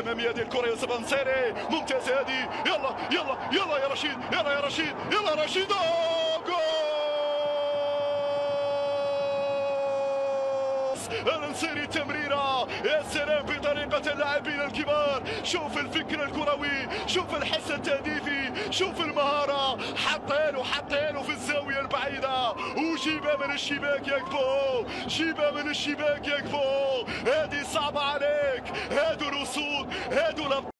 الاماميه ديال الكره يوسف انصيري ممتازه هذه. يلا يلا يلا يا رشيد، يلا يا رشيد، يلا يا رشيد. الانصيري تمريره يا سلام بطريقه اللاعبين الكبار. شوف الفكر الكروي، شوف الحس التهديفي، شوف المهاره. حطيله في الزاويه البعيده وجيبها من الشباك يا كفو، جيبها من الشباك يا كفو. هذه صعبه عليك، هادو الاسود، هادو الابطال.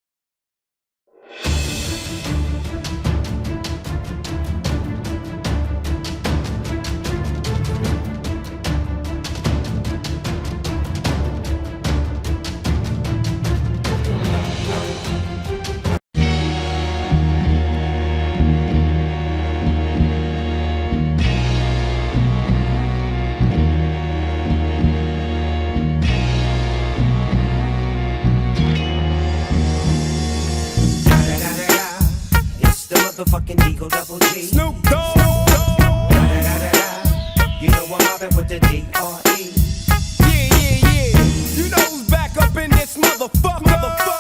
Motherfucking Eagle Double G. Snoop Dogg. You know I'm mobbing with the D.R.E. Yeah. You know who's back up in this motherfucker.